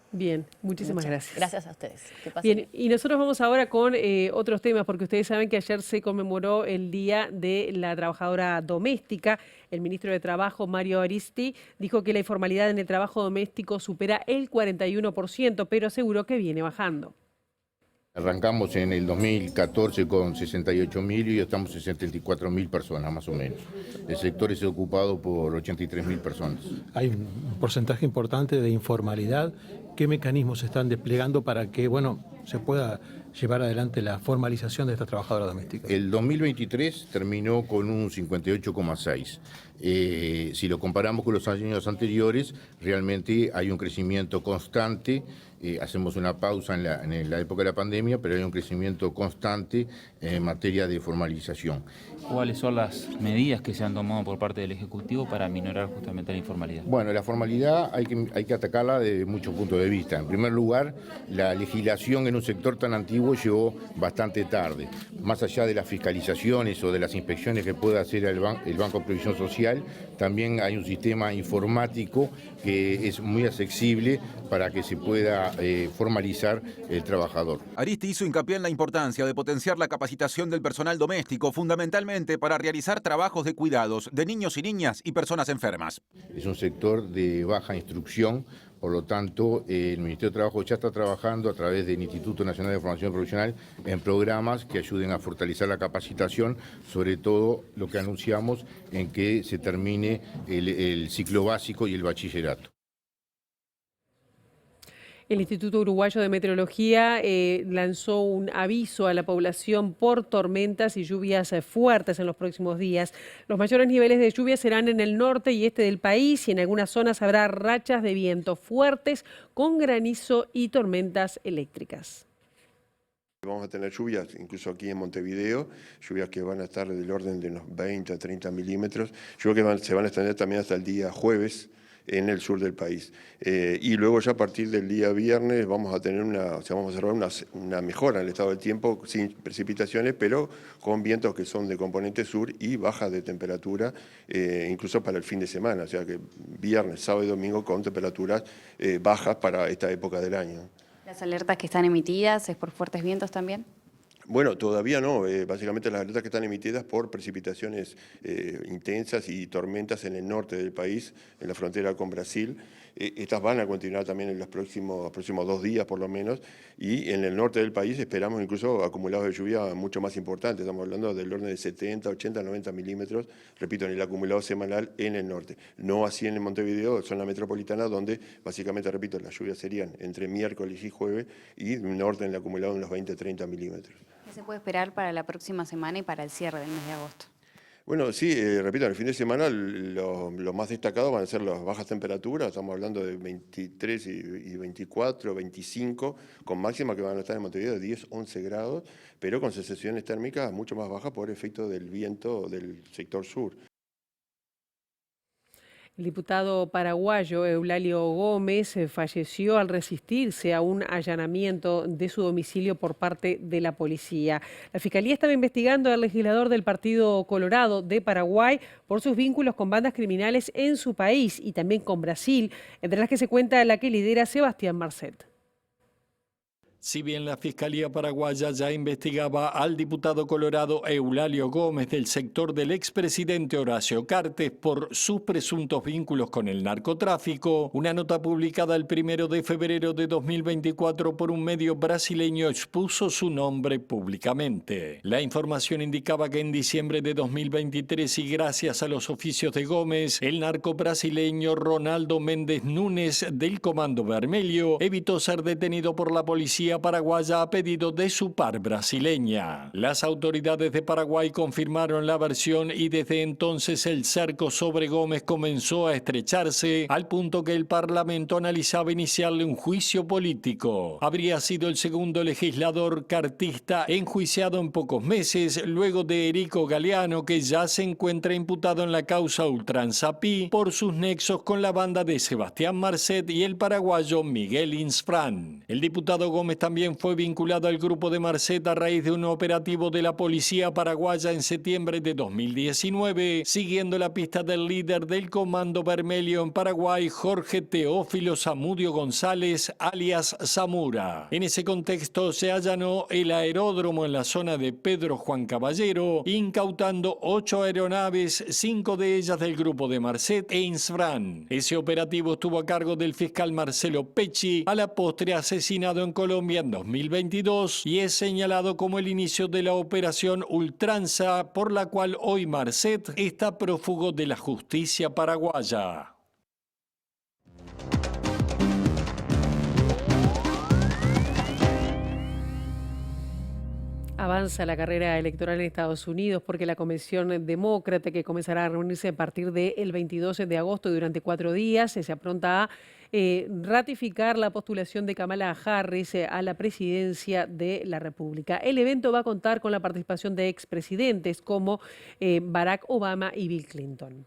Speaker 1: Bien, muchísimas gracias.
Speaker 18: Gracias a ustedes.
Speaker 1: Bien, y nosotros vamos ahora con otros temas, porque ustedes saben que ayer se conmemoró el Día de la Trabajadora Doméstica. El ministro de Trabajo, Mario Aristi, dijo que la informalidad en el trabajo doméstico supera el 41%, pero aseguró que viene bajando.
Speaker 19: Arrancamos en el 2014 con 68.000 y hoy estamos en 74.000 personas más o menos. El sector es ocupado por 83.000 personas.
Speaker 20: Hay un porcentaje importante de informalidad. ¿Qué mecanismos se están desplegando para que se pueda llevar adelante la formalización de esta trabajadora doméstica?
Speaker 19: El 2023 terminó con un 58,6. Si lo comparamos con los años anteriores, realmente hay un crecimiento constante. Hacemos una pausa en la época de la pandemia, pero hay un crecimiento constante en materia de formalización.
Speaker 21: ¿Cuáles son las medidas que se han tomado por parte del Ejecutivo para minorar justamente la informalidad?
Speaker 19: Bueno, la formalidad hay que atacarla desde muchos puntos de vista. En primer lugar, la legislación en un sector tan antiguo llegó bastante tarde. Más allá de las fiscalizaciones o de las inspecciones que pueda hacer el Banco de Previsión Social, también hay un sistema informático que es muy accesible para que se pueda formalizar el trabajador.
Speaker 4: Aristi hizo hincapié en la importancia de potenciar la capacitación del personal doméstico, fundamentalmente para realizar trabajos de cuidados de niños y niñas y personas enfermas.
Speaker 19: Es un sector de baja instrucción, por lo tanto, el Ministerio de Trabajo ya está trabajando a través del Instituto Nacional de Formación Profesional en programas que ayuden a fortalecer la capacitación, sobre todo lo que anunciamos en que se termine el ciclo básico y el bachillerato.
Speaker 1: El Instituto Uruguayo de Meteorología lanzó un aviso a la población por tormentas y lluvias fuertes en los próximos días. Los mayores niveles de lluvia serán en el norte y este del país y en algunas zonas habrá rachas de viento fuertes con granizo y tormentas eléctricas.
Speaker 6: Vamos a tener lluvias, incluso aquí en Montevideo, lluvias que van a estar del orden de unos 20 a 30 milímetros, lluvias que se van a extender también hasta el día jueves en el sur del país. Y luego ya a partir del día viernes vamos a tener vamos a observar una mejora en el estado del tiempo, sin precipitaciones, pero con vientos que son de componente sur y bajas de temperatura, incluso para el fin de semana, o sea que viernes, sábado y domingo con temperaturas bajas para esta época del año.
Speaker 14: ¿Las alertas que están emitidas es por fuertes vientos también?
Speaker 6: Bueno, todavía no. Básicamente las alertas que están emitidas por precipitaciones intensas y tormentas en el norte del país, en la frontera con Brasil. Estas van a continuar también en los próximos 2 días por lo menos. Y en el norte del país esperamos incluso acumulados de lluvia mucho más importantes. Estamos hablando del orden de 70, 80, 90 milímetros, repito, en el acumulado semanal en el norte. No así en el Montevideo, zona metropolitana, donde básicamente, repito, las lluvias serían entre miércoles y jueves y norte en el acumulado unos 20, 30 milímetros.
Speaker 14: ¿Qué se puede esperar para la próxima semana y para el cierre del mes de agosto?
Speaker 6: Bueno, sí, repito, en el fin de semana lo más destacado van a ser las bajas temperaturas, estamos hablando de 23 y 24, 25, con máxima que van a estar en Montevideo de 10, 11 grados, pero con sensaciones térmicas mucho más bajas por efecto del viento del sector sur.
Speaker 1: El diputado paraguayo Eulalio Gómez falleció al resistirse a un allanamiento de su domicilio por parte de la policía. La Fiscalía estaba investigando al legislador del Partido Colorado de Paraguay por sus vínculos con bandas criminales en su país y también con Brasil, entre las que se cuenta la que lidera Sebastián Marcet.
Speaker 22: Si bien la Fiscalía paraguaya ya investigaba al diputado colorado Eulalio Gómez del sector del expresidente Horacio Cartes por sus presuntos vínculos con el narcotráfico, una nota publicada el 1 de febrero de 2024 por un medio brasileño expuso su nombre públicamente. La información indicaba que en diciembre de 2023 y gracias a los oficios de Gómez, el narco brasileño Ronaldo Méndez Núñez del Comando Vermelho evitó ser detenido por la policía paraguaya a pedido de su par brasileña. Las autoridades de Paraguay confirmaron la versión y desde entonces el cerco sobre Gómez comenzó a estrecharse al punto que el Parlamento analizaba iniciarle un juicio político. Habría sido el segundo legislador cartista enjuiciado en pocos meses, luego de Erico Galeano, que ya se encuentra imputado en la causa Ultranza Pi por sus nexos con la banda de Sebastián Marcet y el paraguayo Miguel Insfrán. El diputado Gómez también fue vinculado al grupo de Marcet a raíz de un operativo de la policía paraguaya en septiembre de 2019, siguiendo la pista del líder del Comando Vermelho en Paraguay, Jorge Teófilo Zamudio González, alias Zamura. En ese contexto se allanó el aeródromo en la zona de Pedro Juan Caballero, incautando 8 aeronaves, 5 de ellas del grupo de Marcet e Insfrán. Ese operativo estuvo a cargo del fiscal Marcelo Pecci, a la postre asesinado en Colombia en 2022 y es señalado como el inicio de la operación Ultranza, por la cual hoy Marcet está prófugo de la justicia paraguaya.
Speaker 1: Avanza la carrera electoral en Estados Unidos porque la Convención Demócrata, que comenzará a reunirse a partir del 22 de agosto durante 4 días, se apronta a ratificar la postulación de Kamala Harris a la presidencia de la República. El evento va a contar con la participación de expresidentes como Barack Obama y Bill Clinton.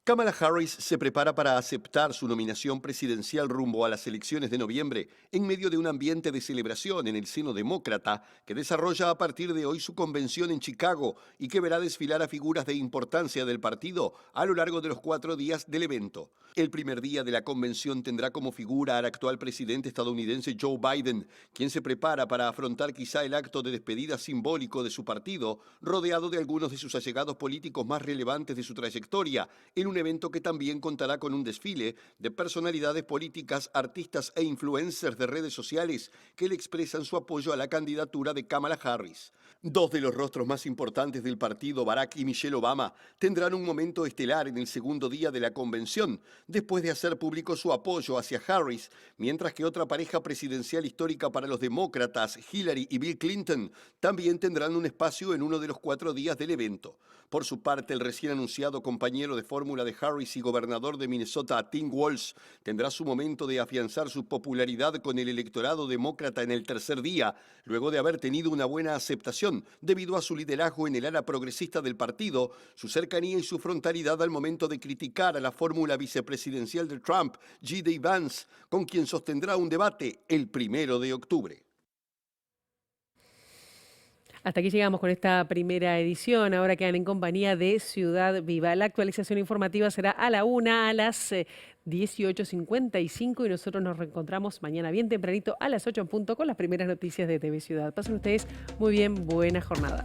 Speaker 23: Kamala Harris se prepara para aceptar su nominación presidencial rumbo a las elecciones de noviembre en medio de un ambiente de celebración en el seno demócrata que desarrolla a partir de hoy su convención en Chicago y que verá desfilar a figuras de importancia del partido a lo largo de los 4 días del evento. El primer día de la convención tendrá como figura al actual presidente estadounidense Joe Biden, quien se prepara para afrontar quizá el acto de despedida simbólico de su partido, rodeado de algunos de sus allegados políticos más relevantes de su trayectoria, en un evento que también contará con un desfile de personalidades políticas, artistas e influencers de redes sociales que le expresan su apoyo a la candidatura de Kamala Harris. 2 de los rostros más importantes del partido, Barack y Michelle Obama, tendrán un momento estelar en el segundo día de la convención, después de hacer público su apoyo hacia Harris, mientras que otra pareja presidencial histórica para los demócratas, Hillary y Bill Clinton, también tendrán un espacio en uno de los 4 días del evento. Por su parte, el recién anunciado compañero de fórmula de Harris y gobernador de Minnesota, Tim Walz, tendrá su momento de afianzar su popularidad con el electorado demócrata en el tercer día, luego de haber tenido una buena aceptación debido a su liderazgo en el ala progresista del partido, su cercanía y su frontalidad al momento de criticar a la fórmula vicepresidencial de Trump, J.D. Vance, con quien sostendrá un debate el 1 de octubre.
Speaker 1: Hasta aquí llegamos con esta primera edición. Ahora quedan en compañía de Ciudad Viva. La actualización informativa será a la 1, a las 18:55 y nosotros nos reencontramos mañana bien tempranito a las 8 en punto con las primeras noticias de TV Ciudad. Pasen ustedes muy bien, buena jornada.